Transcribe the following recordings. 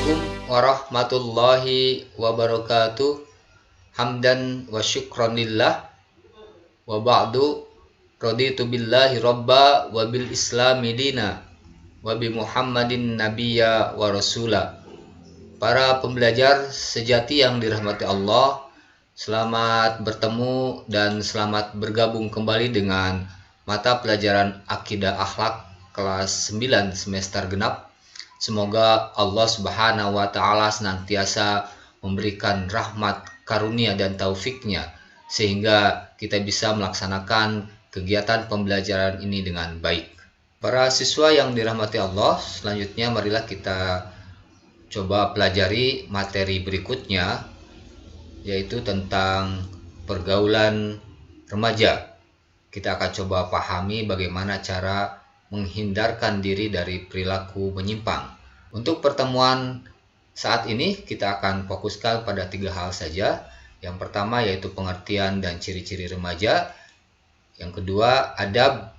Assalamualaikum warahmatullahi wabarakatuh. Hamdan wa syukranillah wa ba'du. Raditu billahi rabba wa bil islami dina wa bi Muhammadin nabiyya wa rasula. Para pembelajar sejati yang dirahmati Allah, selamat bertemu dan selamat bergabung kembali dengan mata pelajaran Akidah Akhlak kelas 9 semester genap. Semoga Allah Subhanahu wa Ta'ala senantiasa memberikan rahmat, karunia, dan taufiknya sehingga kita bisa melaksanakan kegiatan pembelajaran ini dengan baik. Para siswa yang dirahmati Allah, selanjutnya marilah kita coba pelajari materi berikutnya, yaitu tentang pergaulan remaja. Kita akan coba pahami bagaimana cara menghindarkan diri dari perilaku menyimpang. Untuk pertemuan saat ini kita akan fokuskan pada 3 hal saja. Yang pertama yaitu pengertian dan ciri-ciri remaja. Yang kedua, adab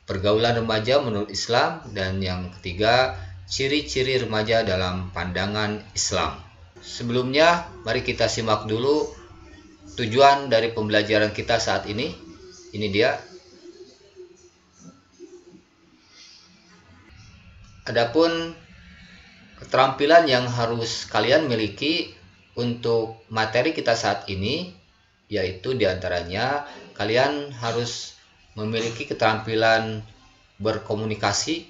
pergaulan remaja menurut Islam. Dan yang ketiga, ciri-ciri remaja dalam pandangan Islam. Sebelumnya, mari kita simak dulu tujuan dari pembelajaran kita saat ini. Ini dia. Adapun keterampilan yang harus kalian miliki untuk materi kita saat ini, yaitu diantaranya kalian harus memiliki keterampilan berkomunikasi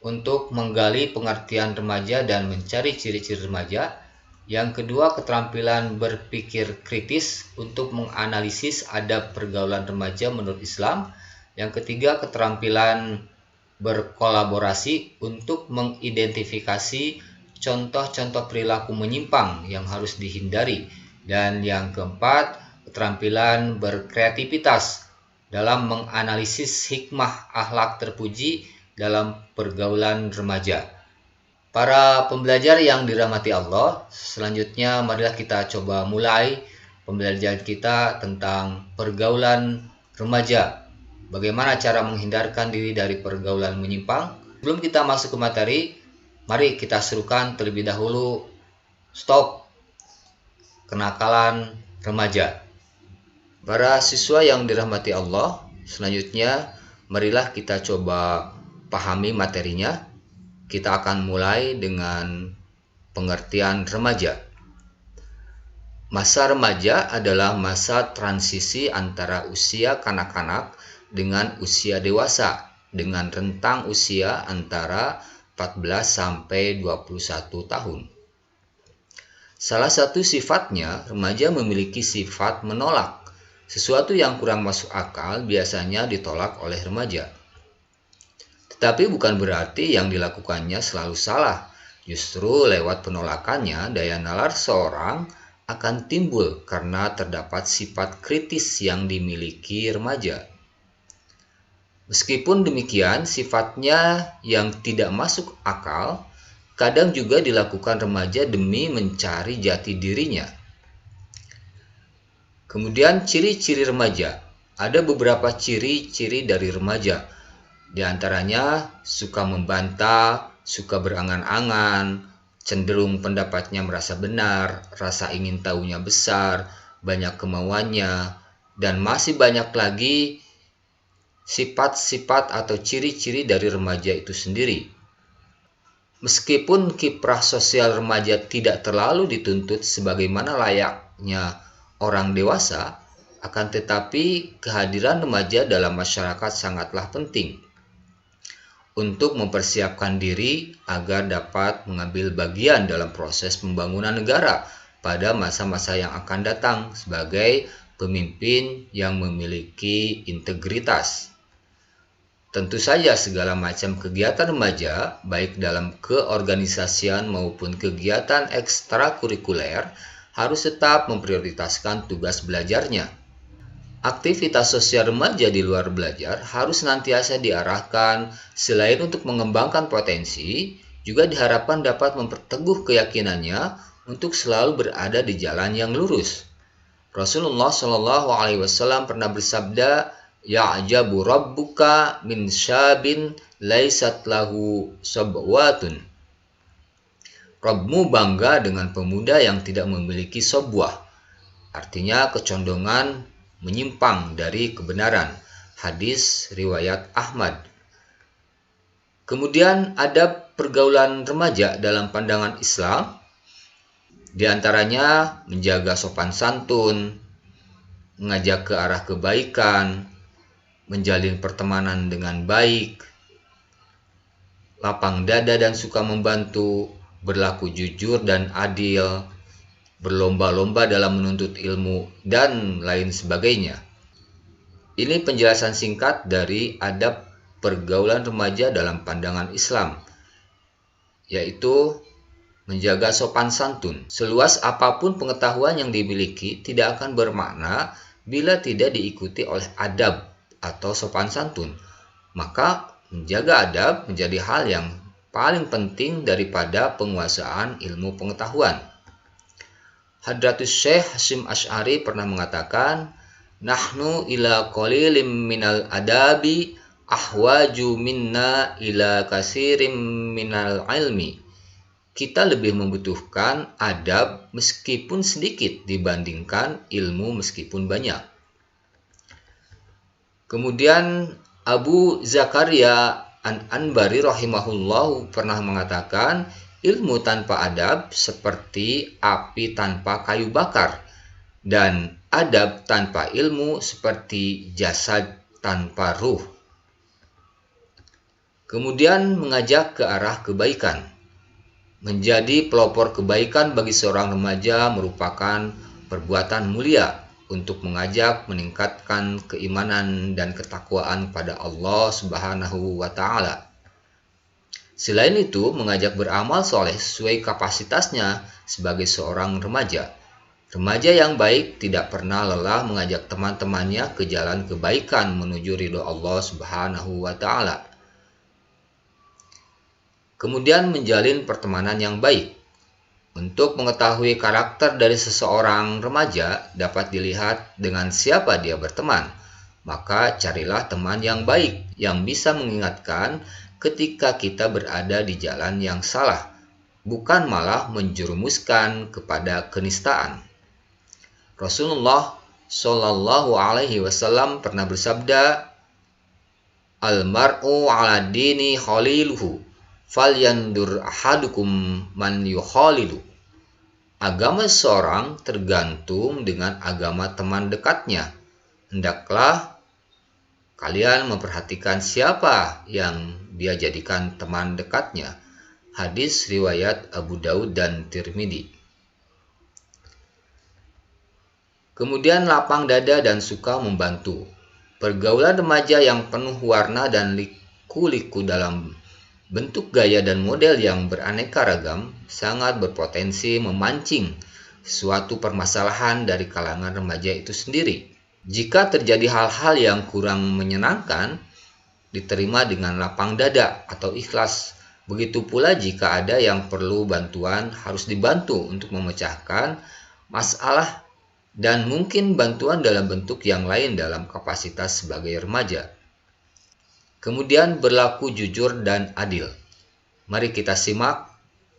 untuk menggali pengertian remaja dan mencari ciri-ciri remaja. Yang kedua, keterampilan berpikir kritis untuk menganalisis adab pergaulan remaja menurut Islam. Yang ketiga, keterampilan berkolaborasi untuk mengidentifikasi contoh-contoh perilaku menyimpang yang harus dihindari. Dan yang keempat, keterampilan berkreativitas dalam menganalisis hikmah akhlak terpuji dalam pergaulan remaja. Para pembelajar yang dirahmati Allah, selanjutnya marilah kita coba mulai pembelajaran kita tentang pergaulan remaja. Bagaimana cara menghindarkan diri dari pergaulan menyimpang? Sebelum kita masuk ke materi, mari kita serukan terlebih dahulu stop kenakalan remaja. Para siswa yang dirahmati Allah, selanjutnya marilah kita coba pahami materinya. Kita akan mulai dengan pengertian remaja. Masa remaja adalah masa transisi antara usia kanak-kanak dengan usia dewasa, dengan rentang usia antara 14 sampai 21 tahun. Salah satu sifatnya, remaja memiliki sifat menolak. Sesuatu yang kurang masuk akal biasanya ditolak oleh remaja. Tetapi bukan berarti yang dilakukannya selalu salah. Justru lewat penolakannya, daya nalar seorang akan timbul karena terdapat sifat kritis yang dimiliki remaja. Meskipun demikian, sifatnya yang tidak masuk akal kadang juga dilakukan remaja demi mencari jati dirinya. Kemudian ciri-ciri remaja. Ada beberapa ciri-ciri dari remaja. Di antaranya suka membantah, suka berangan-angan, cenderung pendapatnya merasa benar, rasa ingin tahunya besar, banyak kemauannya, dan masih banyak lagi sifat-sifat atau ciri-ciri dari remaja itu sendiri. Meskipun kiprah sosial remaja tidak terlalu dituntut sebagaimana layaknya orang dewasa, akan tetapi kehadiran remaja dalam masyarakat sangatlah penting untuk mempersiapkan diri agar dapat mengambil bagian dalam proses pembangunan negara pada masa-masa yang akan datang sebagai pemimpin yang memiliki integritas. Tentu saja segala macam kegiatan remaja, baik dalam keorganisasian maupun kegiatan ekstrakurikuler, harus tetap memprioritaskan tugas belajarnya. Aktivitas sosial remaja di luar belajar harus senantiasa diarahkan selain untuk mengembangkan potensi, juga diharapkan dapat memperteguh keyakinannya untuk selalu berada di jalan yang lurus. Rasulullah SAW pernah bersabda, "Ya'jabu rabbuka min syabin laisat lahu sabwatun." Rabbmu bangga dengan pemuda yang tidak memiliki sobwah, artinya kecondongan menyimpang dari kebenaran. Hadis riwayat Ahmad. Kemudian adab pergaulan remaja dalam pandangan Islam, di antaranya menjaga sopan santun, mengajak ke arah kebaikan, menjalin pertemanan dengan baik, lapang dada dan suka membantu, berlaku jujur dan adil, berlomba-lomba dalam menuntut ilmu, dan lain sebagainya. Ini penjelasan singkat dari adab pergaulan remaja dalam pandangan Islam, yaitu menjaga sopan santun. Seluas apapun pengetahuan yang dimiliki tidak akan bermakna bila tidak diikuti oleh adab atau sopan santun. Maka menjaga adab menjadi hal yang paling penting daripada penguasaan ilmu pengetahuan. Hadratus Syekh Hasyim Asy'ari pernah mengatakan, "Nahnu ila qalilim minal adabi ahwaju minna ila kasirim minal ilmi." Kita lebih membutuhkan adab meskipun sedikit dibandingkan ilmu meskipun banyak. Kemudian Abu Zakaria An-Anbari rahimahullah pernah mengatakan, ilmu tanpa adab seperti api tanpa kayu bakar, dan adab tanpa ilmu seperti jasad tanpa ruh. Kemudian mengajak ke arah kebaikan. Menjadi pelopor kebaikan bagi seorang remaja merupakan perbuatan mulia untuk mengajak meningkatkan keimanan dan ketakwaan pada Allah Subhanahu wa Ta'ala. Selain itu, mengajak beramal soleh sesuai kapasitasnya sebagai seorang remaja. Remaja yang baik tidak pernah lelah mengajak teman-temannya ke jalan kebaikan menuju ridho Allah Subhanahu wa Ta'ala. Kemudian menjalin pertemanan yang baik. Untuk mengetahui karakter dari seseorang remaja dapat dilihat dengan siapa dia berteman. Maka carilah teman yang baik yang bisa mengingatkan ketika kita berada di jalan yang salah, bukan malah menjerumuskan kepada kenistaan. Rasulullah Shallallahu Alaihi Wasallam pernah bersabda, "Al-mar'u ala dini khaliluhu, falyandur ahadukum man yukhalilu." Agama seseorang tergantung dengan agama teman dekatnya. Hendaklah kalian memperhatikan siapa yang dia jadikan teman dekatnya. Hadis riwayat Abu Daud dan Tirmidzi. Kemudian lapang dada dan suka membantu. Pergaulan remaja yang penuh warna dan liku-liku dalam bentuk gaya dan model yang beraneka ragam sangat berpotensi memancing suatu permasalahan dari kalangan remaja itu sendiri. Jika terjadi hal-hal yang kurang menyenangkan, diterima dengan lapang dada atau ikhlas. Begitu pula jika ada yang perlu bantuan, harus dibantu untuk memecahkan masalah, dan mungkin bantuan dalam bentuk yang lain dalam kapasitas sebagai remaja. Kemudian berlaku jujur dan adil. Mari kita simak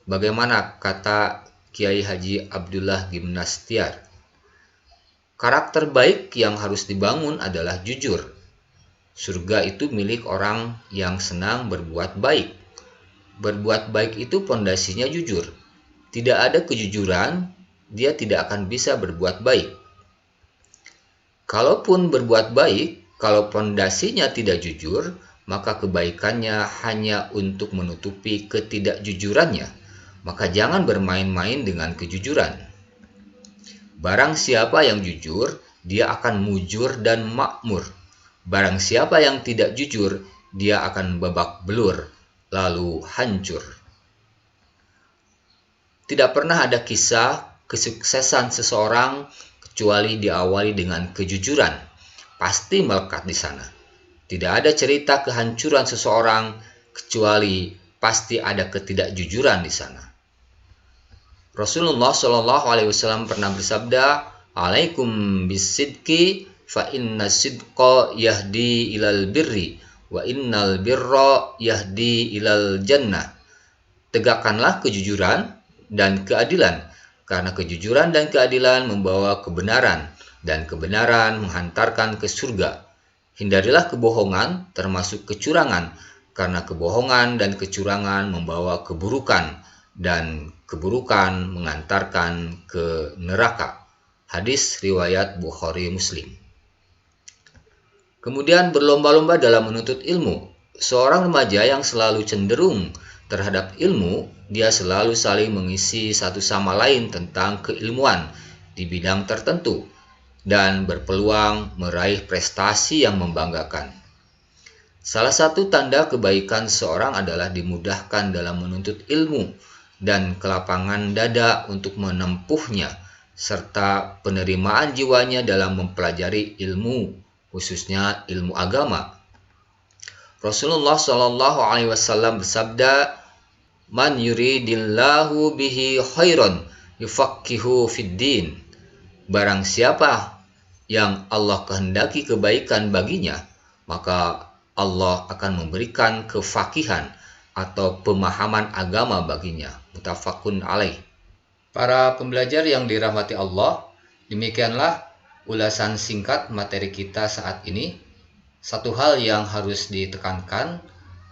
bagaimana kata Kiai Haji Abdullah Gimnastiar. Karakter baik yang harus dibangun adalah jujur. Surga itu milik orang yang senang berbuat baik. Berbuat baik itu pondasinya jujur. Tidak ada kejujuran, dia tidak akan bisa berbuat baik. Kalaupun berbuat baik, kalau pondasinya tidak jujur, maka kebaikannya hanya untuk menutupi ketidakjujurannya. Maka jangan bermain-main dengan kejujuran. Barang siapa yang jujur, dia akan mujur dan makmur. Barang siapa yang tidak jujur, dia akan babak belur, lalu hancur. Tidak pernah ada kisah kesuksesan seseorang kecuali diawali dengan kejujuran. Pasti melekat di sana. Tidak ada cerita kehancuran seseorang kecuali pasti ada ketidakjujuran di sana. Rasulullah Shallallahu Alaihi Wasallam pernah bersabda, "Alaikum bisidqi, fa inna sidqa yahdi ilal birri, wa innal birra yahdi ilal jannah." Tegakkanlah kejujuran, dan keadilan, karena kejujuran dan keadilan membawa kebenaran, dan kebenaran menghantarkan ke surga. Hindarilah kebohongan, termasuk kecurangan, karena kebohongan dan kecurangan membawa keburukan, dan keburukan mengantarkan ke neraka. Hadis riwayat Bukhari Muslim. Kemudian berlomba-lomba dalam menuntut ilmu. Seorang remaja yang selalu cenderung terhadap ilmu, dia selalu saling mengisi satu sama lain tentang keilmuan di bidang tertentu dan berpeluang meraih prestasi yang membanggakan. Salah satu tanda kebaikan seorang adalah dimudahkan dalam menuntut ilmu dan kelapangan dada untuk menempuhnya, serta penerimaan jiwanya dalam mempelajari ilmu, khususnya ilmu agama. Rasulullah Shallallahu Alaihi Wasallam bersabda, "Man yuridillahu bihi khairan yufaqihu fiddin." Barang siapa yang Allah kehendaki kebaikan baginya, maka Allah akan memberikan kefakihan atau pemahaman agama baginya. Muttafaqun alaih. Para pembelajar yang dirahmati Allah, demikianlah ulasan singkat materi kita saat ini. Satu hal yang harus ditekankan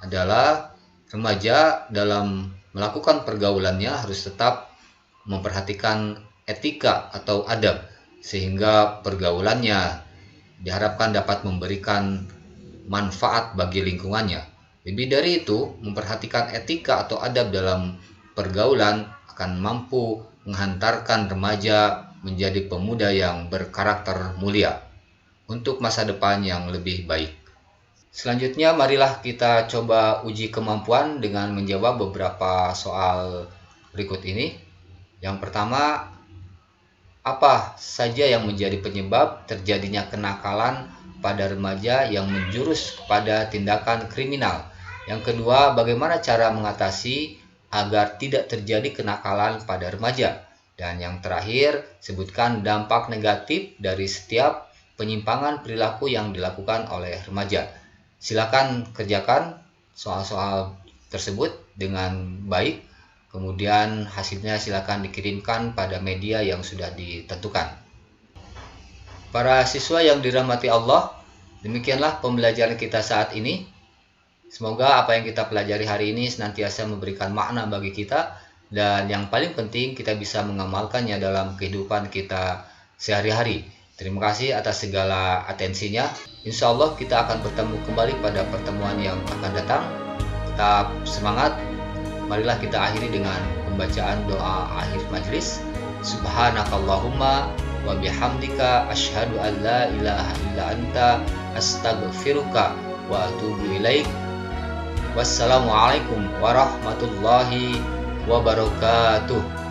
adalah remaja dalam melakukan pergaulannya harus tetap memperhatikan etika atau adab, sehingga pergaulannya diharapkan dapat memberikan manfaat bagi lingkungannya. Lebih dari itu, memperhatikan etika atau adab dalam pergaulan akan mampu menghantarkan remaja menjadi pemuda yang berkarakter mulia untuk masa depan yang lebih baik. Selanjutnya, marilah kita coba uji kemampuan dengan menjawab beberapa soal berikut ini. Yang pertama, apa saja yang menjadi penyebab terjadinya kenakalan pada remaja yang menjurus kepada tindakan kriminal? Yang kedua, bagaimana cara mengatasi agar tidak terjadi kenakalan pada remaja? Dan yang terakhir, sebutkan dampak negatif dari setiap penyimpangan perilaku yang dilakukan oleh remaja. Silakan kerjakan soal-soal tersebut dengan baik, kemudian hasilnya silakan dikirimkan pada media yang sudah ditentukan. Para siswa yang dirahmati Allah, demikianlah pembelajaran kita saat ini. Semoga apa yang kita pelajari hari ini senantiasa memberikan makna bagi kita, dan yang paling penting kita bisa mengamalkannya dalam kehidupan kita sehari-hari. Terima kasih atas segala atensinya. Insya Allah kita akan bertemu kembali pada pertemuan yang akan datang. Tetap semangat. Marilah kita akhiri dengan pembacaan doa akhir majlis. Subhanakallahumma wa bihamdika asyhadu an la ilaha illa anta astaghfiruka wa atubu ilaik. Wassalamualaikum warahmatullahi wabarakatuh.